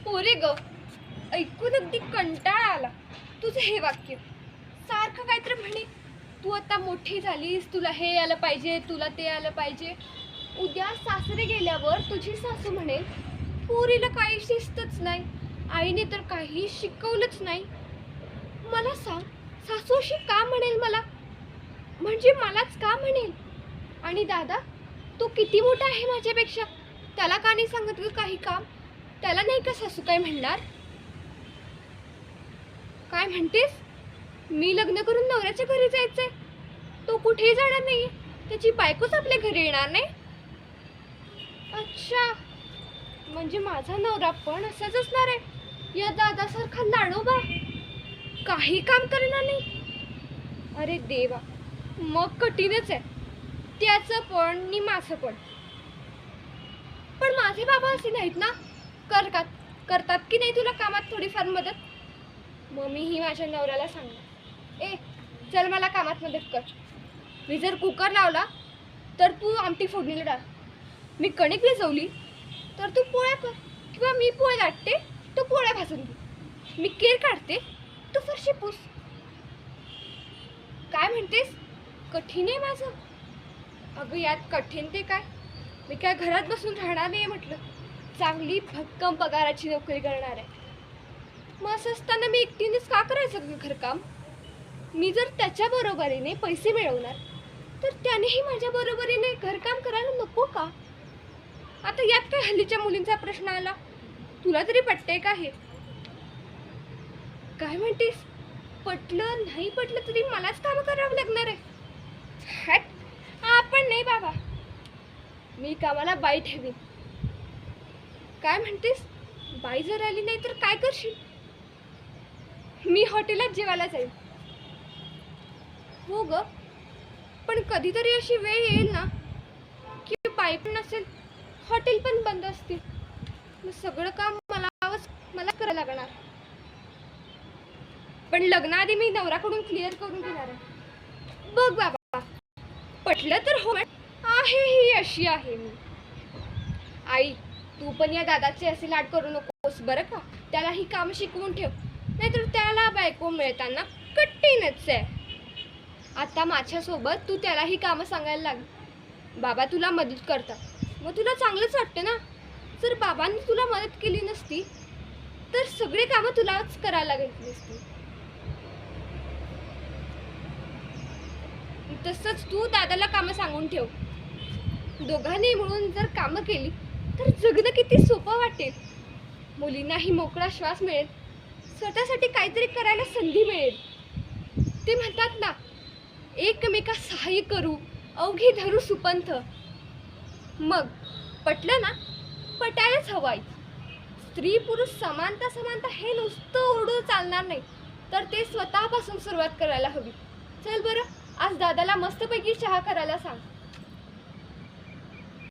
पोरे ग, ऐकून अगदी कंटाळा आला तुझं हे वाक्य. सारखं काहीतरी म्हणे, तू आता मोठी झालीस, तुला हे आलं पाहिजे, तुला ते आलं पाहिजे. उद्या सासरे गेल्यावर तुझी सासू म्हणेल, पोरीला काही शिस्तच नाही, आईने तर काही शिकवलंच नाही. मला सांग, सासू अशी का म्हणेल मला? म्हणजे मलाच का म्हणेल? आणि दादा, तो किती मोठा आहे माझ्यापेक्षा, त्याला का नाही सांगत ग काही काम? त्याला नाही का सासू काय म्हणणार? काय म्हणतेस? मी लग्न करून नवऱ्याच्या घरी जायचंय? तो कुठेही जाणार नाहीये, त्याची बायकोच आपल्या घरी येणार नाही? अच्छा, म्हणजे माझा नवरा पण असाच असणार आहे, या दादासारखा लाडोबा, काही काम करणार नाही. अरे देवा, मग कठीणच आहे, त्याचं पण आणि माझं पण. पण माझे बाबा असे नाहीत ना, करतात की नाही तुला कामात थोडीफार मदत? मग मीही माझ्या नवऱ्याला सांगणार, ए चल मला कामात मदत कर. मी जर कुकर लावला तर तू आमटी फोडणीला टाक, मी कणिक भिजवली तर तू पोळ्या कर, किंवा मी पोळ्या लाटते तू पोळ्या भाजून घे, मी केर काढते तू फरशी पुस. काय म्हणतेस, कठीण आहे माझं? अगं यात कठीण ते काय, मी काय घरात बसून राहणार नाही म्हटलं, चांगली भक्कम पगाराची नोकरी करणार आहे. मग असं असताना मी एकटीनेच का करायचं घरकाम? मी जर त्याच्या बरोबरीने पैसे मिळवणार तर त्यानेही माझ्या बरोबरीने घरकाम करायला नको का? आता यात काय हल्लीच्या मुलींचा प्रश्न आला? तुला तरी पटतंय का हे? काय म्हणतेस, पटलं नाही पटलं तरी मलाच काम करावं लागणार आहे? हट, आपण नाही बाबा, मी कामाला बाई ठेवीन. काय म्हणतेस, बाई जर आली नाही तर काय करशील? मी हॉटेलात जेवायला जाईल. हो ग, पण कधीतरी अशी वेळ येईल ना की बाई पण नसेल, हॉटेल पण बंद असतील, मग सगळं काम मला करायला लागणार. पण लग्नाआधी मी नवऱ्याकडून क्लिअर करून घेणार आहे. बघ बाबा, पटलं तर हो, आहे ही अशी आहे मी. आई, तू पण या दादाचे असे लाड करू नकोस बरं का, त्याला ही काम शिकवून ठेव, नाहीतर त्याला बायको मिळताना कठीणच आहे. आता माझ्यासोबत तू त्यालाही कामं सांगायला लाग. बाबा तुला मदत करतात, मग तुला चांगलंच वाटतं ना. जर बाबांनी तुला मदत केली नसती तर सगळे कामं तुलाच करायला लागली नसती. तसंच तू दादाला कामं सांगून ठेव. दोघांनी मिळून जर कामं केली तर जगणं किती सोपं वाटेल. मुलींनाही मोकळा श्वास मिळेल, स्वतःसाठी काहीतरी करायला संधी मिळेल. ते म्हणतात ना, एकमेका सहाय्य करू, अवघी धरू सुपंथ. मग पटलं ना, पटायलाच हवाय. स्त्री पुरुष समानता हे नुसतं ओरडून चालणार नाही, तर ते स्वतःपासून सुरुवात करायला हवी. चल बरं, आज दादाला मस्तपैकी चहा करायला सांग.